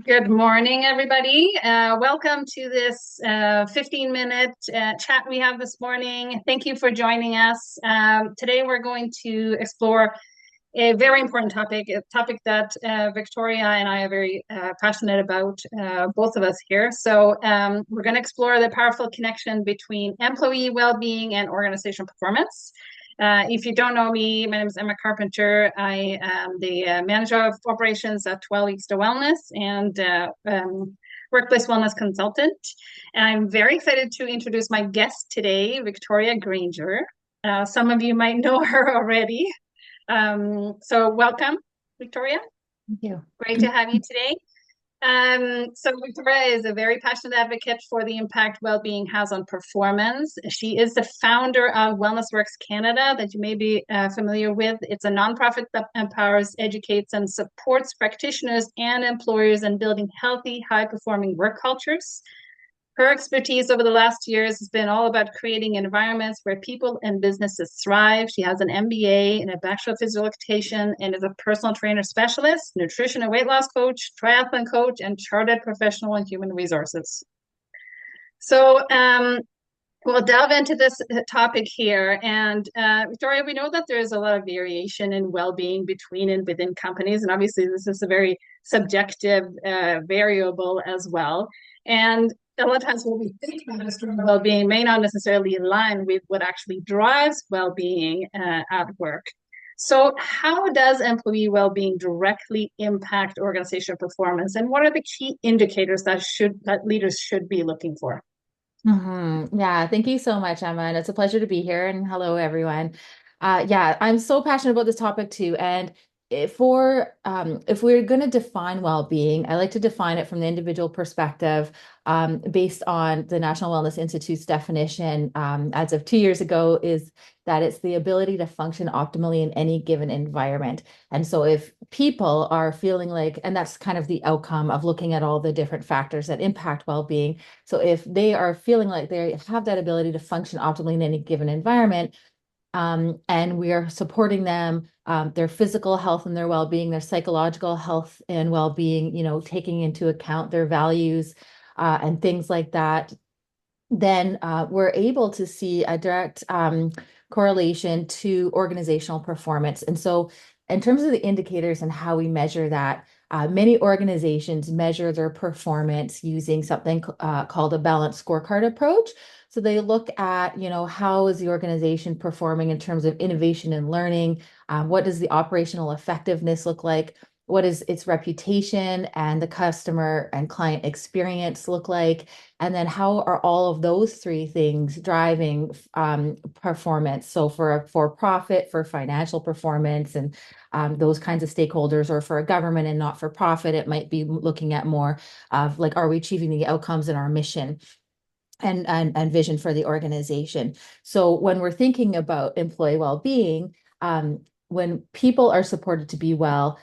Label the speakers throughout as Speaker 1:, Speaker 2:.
Speaker 1: Good morning, everybody. Welcome to this 15-minute chat we have this morning. Thank you for joining us. Today, we're going to explore a very important topic, a topic that Victoria and I are very passionate about, both of us here. So we're going to explore the powerful connection between employee well-being and organizational performance. If you don't know me, my name is Emma Carpenter. I am the manager of operations at 12 Weeks to Wellness and workplace wellness consultant. And I'm very excited to introduce my guest today, Victoria Grainger. Some of you might know her already. So welcome, Victoria.
Speaker 2: Thank you.
Speaker 1: Great to have you today. So Victoria is a very passionate advocate for the impact well-being has on performance. She is the founder of Wellness Works Canada that you may be familiar with. It's a nonprofit that empowers, educates, and supports practitioners and employers in building healthy, high-performing work cultures. Her expertise over the last years has been all about creating environments where people and businesses thrive. She has an MBA and a Bachelor of Physical Education and is a personal trainer specialist, nutrition and weight loss coach, triathlon coach, and chartered professional in human resources. So we'll delve into this topic here. And Victoria, we know that there is a lot of variation in well-being between and within companies. And obviously, this is a very subjective variable as well. And a lot of times what we think about as well-being may not necessarily align with what actually drives well-being at work. So how does employee well-being directly impact organizational performance? And what are the key indicators that leaders should be looking for?
Speaker 2: Yeah, thank you so much, Emma. And it's a pleasure to be here. And hello, everyone. Yeah, I'm so passionate about this topic too. And if we're going to define well-being, I like to define it from the individual perspective, based on the National Wellness Institute's definition, as of 2 years ago, is that it's the ability to function optimally in any given environment. And so if people are feeling like, and that's kind of the outcome of looking at all the different factors that impact well-being. So if they are feeling like they have that ability to function optimally in any given environment, and we are supporting them, their physical health and their well-being, their psychological health and well-being, taking into account their values, and things like that, then we're able to see a direct correlation to organizational performance. And so in terms of the indicators and how we measure that, many organizations measure their performance using something called a balanced scorecard approach. So they look at, how is the organization performing in terms of innovation and learning? What does the operational effectiveness look like? What is its reputation and the customer and client experience look like? And then how are all of those three things driving performance? So for profit, for financial performance, and those kinds of stakeholders, or for a government and not for profit, it might be looking at more of like, are we achieving the outcomes in our mission and vision for the organization? So when we're thinking about employee well-being, when people are supported to be well,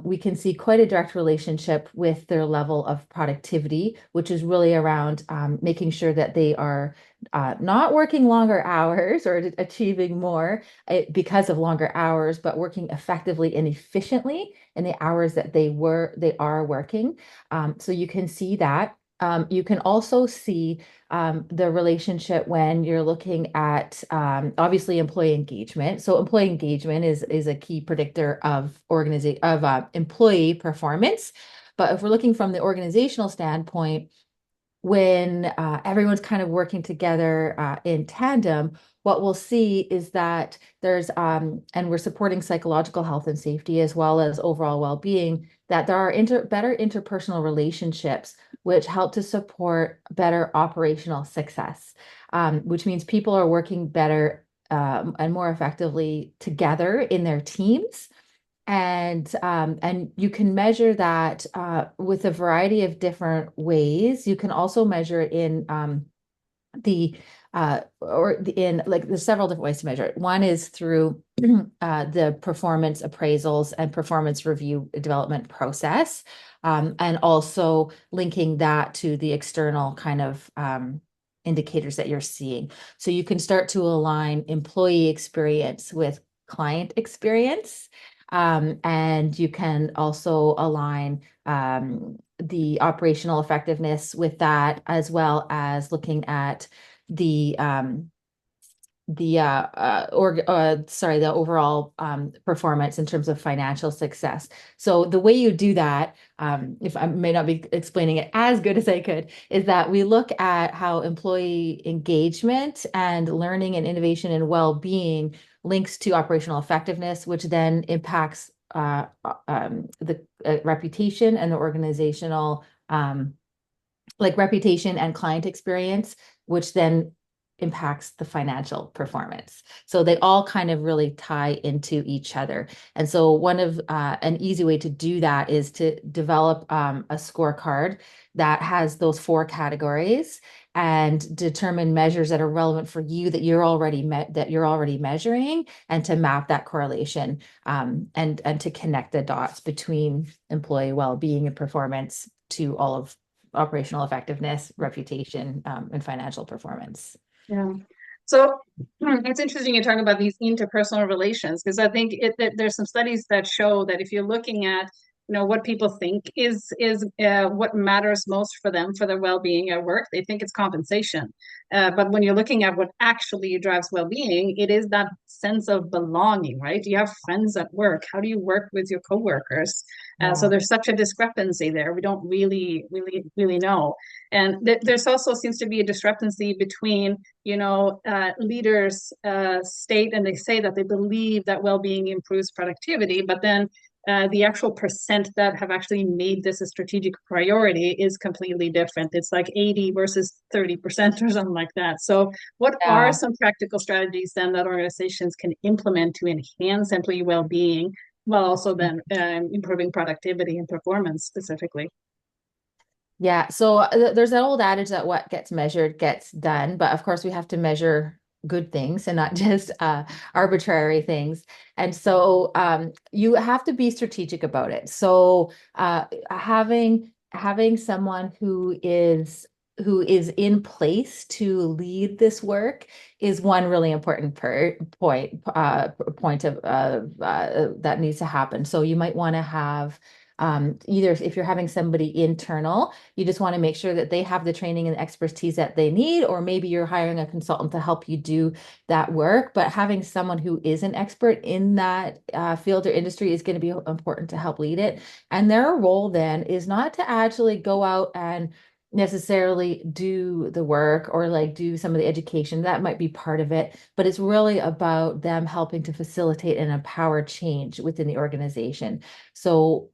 Speaker 2: we can see quite a direct relationship with their level of productivity, which is really around making sure that they are not working longer hours or achieving more because of longer hours, but working effectively and efficiently in the hours that they are working. So you can see that. You can also see the relationship when you're looking at obviously employee engagement. So employee engagement is a key predictor of employee performance. But if we're looking from the organizational standpoint, when everyone's kind of working together in tandem, what we'll see is that and we're supporting psychological health and safety as well as overall well-being, that there are better interpersonal relationships, which help to support better operational success, which means people are working better and more effectively together in their teams. And you can measure that with a variety of different ways. You can also measure it in the there's several different ways to measure it. One is through the performance appraisals and performance review development process, and also linking that to the external kind of indicators that you're seeing. So you can start to align employee experience with client experience. And you can also align the operational effectiveness with that, as well as looking at the the overall performance in terms of financial success. So the way you do that, if I may not be explaining it as good as I could, is that we look at how employee engagement and learning and innovation and well-being links to operational effectiveness, which then impacts the reputation and the organizational like reputation and client experience, which then impacts the financial performance. So they all kind of really tie into each other. And so one of an easy way to do that is to develop a scorecard that has those four categories and determine measures that are relevant for you that you're already measuring, and to map that correlation and to connect the dots between employee well-being and performance to all of operational effectiveness, reputation, and financial performance.
Speaker 1: Yeah. So it's interesting you talk about these interpersonal relations, because I think there's some studies that show that if you're looking at, what people think is what matters most for them for their well-being at work, they think it's compensation. But when you're looking at what actually drives well-being, it is that sense of belonging, right? Do you have friends at work? How do you work with your coworkers? So
Speaker 2: Yeah.
Speaker 1: there's such a discrepancy there. We don't really know. And there's also seems to be a discrepancy between, leaders state and they say that they believe that well-being improves productivity, but then the actual percent that have actually made this a strategic priority is completely different. It's like 80 versus 30% or something like that. So what are
Speaker 2: Yeah.
Speaker 1: some practical strategies then that organizations can implement to enhance employee well-being while also then improving productivity and performance specifically?
Speaker 2: Yeah, so there's that old adage that what gets measured gets done, but of course we have to measure good things and not just arbitrary things. And so you have to be strategic about it. So having someone who is in place to lead this work is one really important point of that needs to happen. So you might want to have either if you're having somebody internal, you just want to make sure that they have the training and expertise that they need, or maybe you're hiring a consultant to help you do that work. But having someone who is an expert in that field or industry is going to be important to help lead it. And their role then is not to actually go out and necessarily do the work or like do some of the education. That might be part of it, but it's really about them helping to facilitate and empower change within the organization. So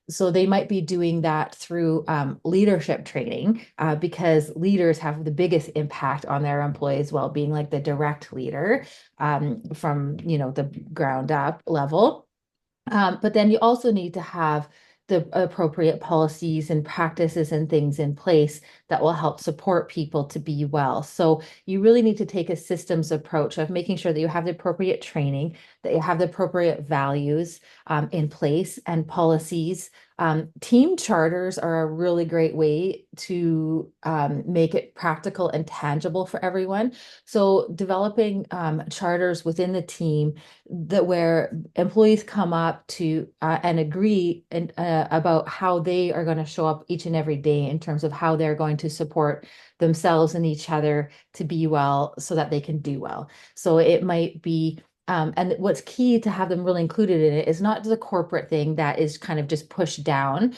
Speaker 2: so they might be doing that through leadership training, because leaders have the biggest impact on their employees' well-being, like the direct leader, from the ground up level. But then you also need to have the appropriate policies and practices and things in place that will help support people to be well. So you really need to take a systems approach of making sure that you have the appropriate training, that you have the appropriate values in place and policies. Team charters are a really great way to make it practical and tangible for everyone. So developing charters within the team that where employees come up to and agree about how they are going to show up each and every day in terms of how they're going to support themselves and each other to be well so that they can do well. So it might be and what's key to have them really included in it is not the corporate thing that is kind of just pushed down.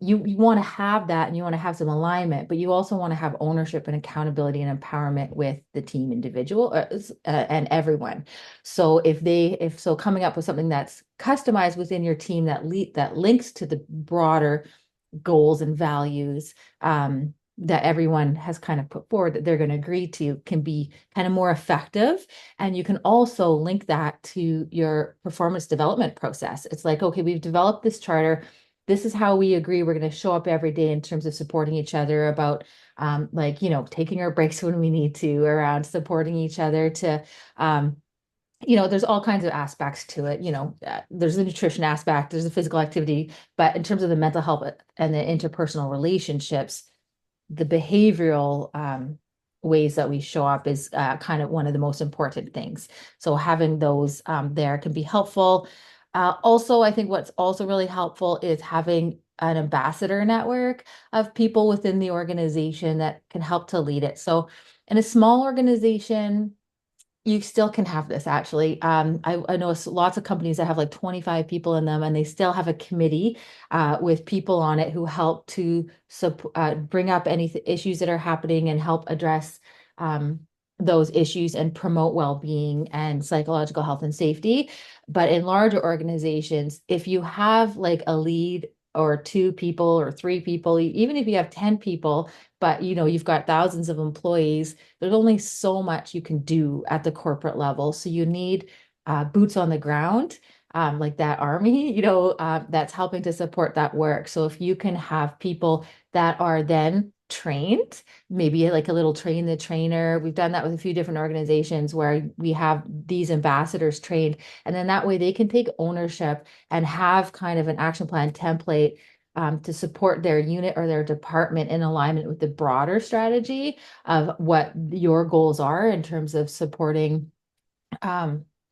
Speaker 2: You want to have that and you want to have some alignment, but you also want to have ownership and accountability and empowerment with the team individual and everyone. So if so coming up with something that's customized within your team that links to the broader goals and values that everyone has kind of put forward that they're going to agree to can be kind of more effective. And you can also link that to your performance development process. It's like, okay, we've developed this charter. This is how we agree we're going to show up every day in terms of supporting each other about taking our breaks when we need to, around supporting each other to there's all kinds of aspects to it. There's the nutrition aspect, there's the physical activity, but in terms of the mental health and the interpersonal relationships, the behavioral ways that we show up is kind of one of the most important things. So having those there can be helpful. Also, I think what's also really helpful is having an ambassador network of people within the organization that can help to lead it. So, in a small organization, you still can have this actually. I know lots of companies that have like 25 people in them, and they still have a committee with people on it who help to bring up any issues that are happening and help address um, those issues and promote well-being and psychological health and safety. But in larger organizations, if you have like a lead or two people or three people, even if you have 10 people, but you've got thousands of employees, there's only so much you can do at the corporate level. So you need boots on the ground, like that army, that's helping to support that work. So if you can have people that are then trained, maybe like a little train the trainer. We've done that with a few different organizations where we have these ambassadors trained, and then that way they can take ownership and have kind of an action plan template to support their unit or their department in alignment with the broader strategy of what your goals are in terms of supporting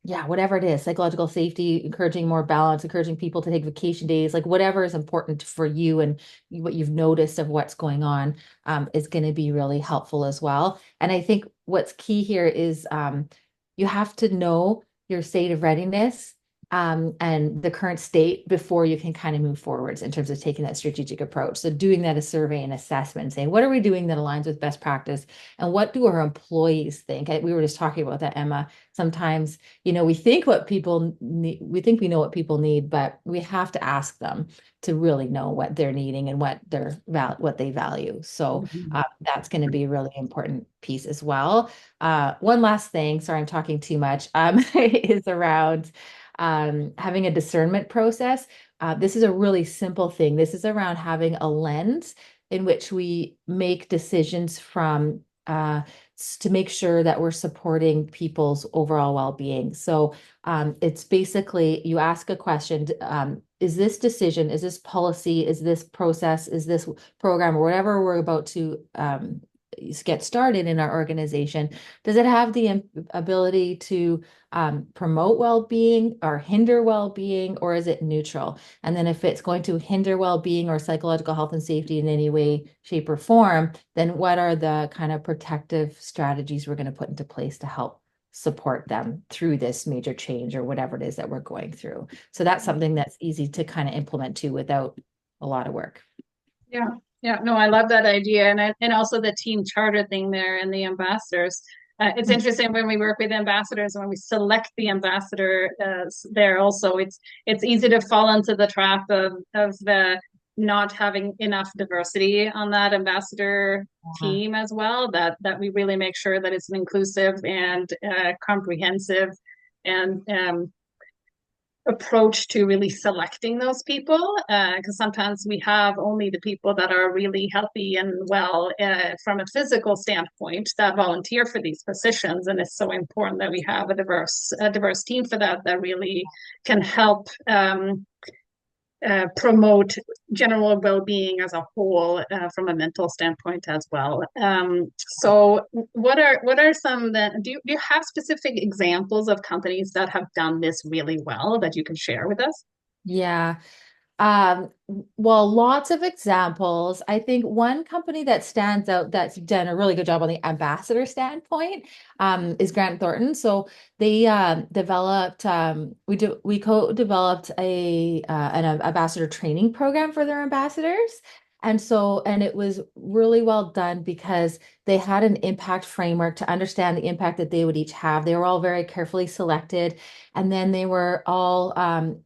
Speaker 2: yeah, whatever it is, psychological safety, encouraging more balance, encouraging people to take vacation days, like whatever is important for you and what you've noticed of what's going on is going to be really helpful as well. And I think what's key here is you have to know your state of readiness and the current state before you can kind of move forwards in terms of taking that strategic approach. So doing that a survey and assessment, saying what are we doing that aligns with best practice, and what do our employees think? We were just talking about that, Emma. Sometimes, we think what people need, we think we know what people need, but we have to ask them to really know what they're needing and what they value. So
Speaker 1: Mhm.
Speaker 2: that's going to be a really important piece as well. One last thing, sorry, I'm talking too much, is around having a discernment process. This is a really simple thing. This is around having a lens in which we make decisions from to make sure that we're supporting people's overall well-being. So it's basically you ask a question, is this decision, is this policy, is this process, is this program, or whatever we're about to get started in our organization, does it have the ability to promote well-being or hinder well-being, or is it neutral? And then if it's going to hinder well-being or psychological health and safety in any way, shape, or form, then what are the kind of protective strategies we're going to put into place to help support them through this major change or whatever it is that we're going through? So that's something that's easy to kind of implement too without a lot of work.
Speaker 1: Yeah, yeah, no, I love that idea, and also the team charter thing there and the ambassadors. It's interesting when we work with ambassadors, when we select the ambassador there. Also, it's easy to fall into the trap of not having enough diversity on that ambassador
Speaker 2: Yeah.
Speaker 1: team as well. That we really make sure that it's an inclusive and comprehensive and approach to really selecting those people, because sometimes we have only the people that are really healthy and well from a physical standpoint that volunteer for these positions, and it's so important that we have a diverse team for that really can help promote general well-being as a whole from a mental standpoint as well. So what are some that do you have specific examples of companies that have done this really well that you can share with us?
Speaker 2: Yeah. Um, well, lots of examples. I think one company that stands out that's done a really good job on the ambassador standpoint is Grant Thornton. So they developed we co-developed an ambassador training program for their ambassadors. And it was really well done because they had an impact framework to understand the impact that they would each have. They were all very carefully selected, and then they were all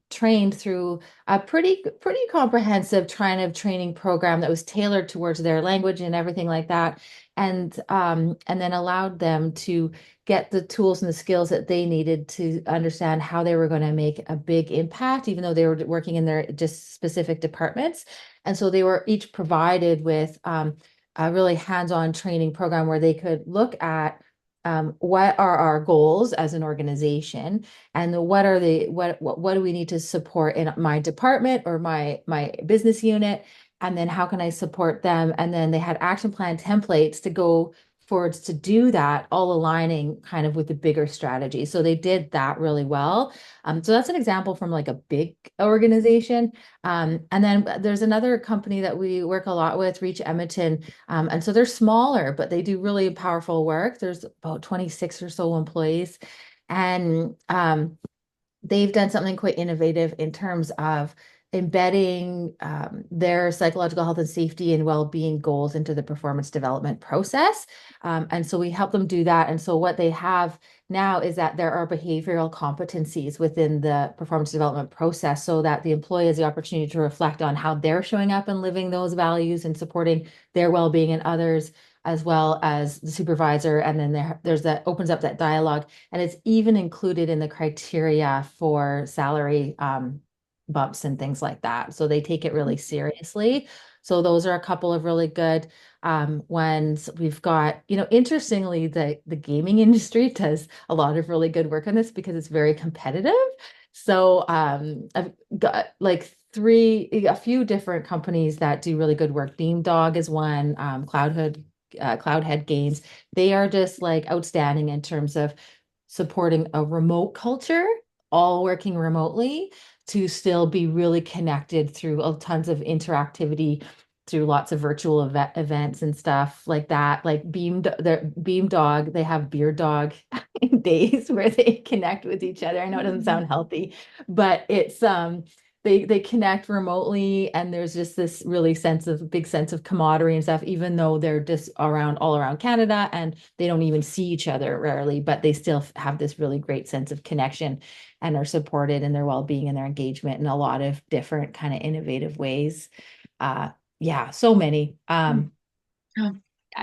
Speaker 2: trained through a pretty comprehensive kind of training program that was tailored towards their language and everything like that, and then allowed them to get the tools and the skills that they needed to understand how they were going to make a big impact, even though they were working in their just specific departments. And so they were each provided with a really hands-on training program where they could look at what are our goals as an organization, and what do we need to support in my department or my business unit, and then how can I support them? And then they had action plan templates to go forwards to do that, all aligning kind of with the bigger strategy. So they did that really well. So that's an example from like a big organization. And then there's another company that we work a lot with, Reach Edmonton. And so they're smaller, but they do really powerful work. There's about 26 or so employees. And they've done something quite innovative in terms of embedding their psychological health and safety and well-being goals into the performance development process. And so we help them do that. And so what they have now is that there are behavioral competencies within the performance development process so that the employee has the opportunity to reflect on how they're showing up and living those values and supporting their well-being and others, as well as the supervisor. And then there's that opens up that dialogue, and it's even included in the criteria for salary bumps and things like that. So they take it really seriously. So those are a couple of really good ones. We've got, interestingly, the gaming industry does a lot of really good work on this because it's very competitive. So I've got like a few different companies that do really good work. Beamdog is one, Cloudhead Games. They are just like outstanding in terms of supporting a remote culture, all working remotely to still be really connected through tons of interactivity through lots of virtual events and stuff like that. Like Beam Dog, they have Beer Dog days where they connect with each other. I know it doesn't sound healthy, but it's they connect remotely, and there's just this really big sense of camaraderie and stuff, even though they're just all around Canada and they don't even see each other rarely, but they still have this really great sense of connection and are supported in their well-being and their engagement in a lot of different kind of innovative ways. Yeah, so many. I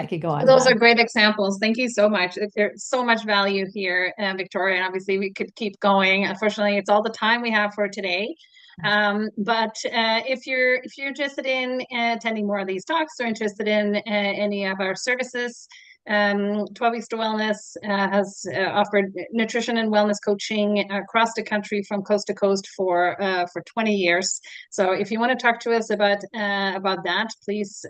Speaker 2: could go on and
Speaker 1: Those are
Speaker 2: on.
Speaker 1: great examples. Thank you so much. There's so much value here, Victoria, and obviously we could keep going. Unfortunately, it's all the time we have for today. But if you're interested in attending more of these talks or interested in any of our services, 12 Weeks to Wellness has offered nutrition and wellness coaching across the country from coast to coast for 20 years. So if you want to talk to us about that, please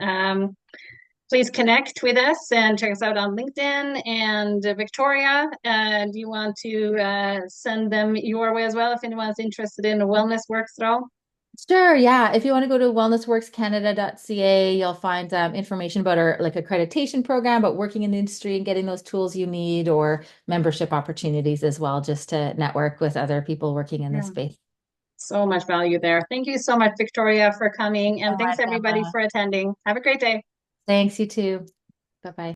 Speaker 1: connect with us and check us out on LinkedIn. And Victoria, do you want to send them your way as well if anyone's interested in wellness works at all?
Speaker 2: Sure, yeah. If you want to go to wellnessworkscanada.ca, you'll find information about our like accreditation program, about working in the industry and getting those tools you need, or membership opportunities as well, just to network with other people working in this
Speaker 1: Yeah,
Speaker 2: space.
Speaker 1: so much value there. Thank you so much, Victoria, for coming,
Speaker 2: So
Speaker 1: and thanks
Speaker 2: much,
Speaker 1: everybody
Speaker 2: Emma.
Speaker 1: for attending. Have a great day.
Speaker 2: Thanks, you too. Bye-bye.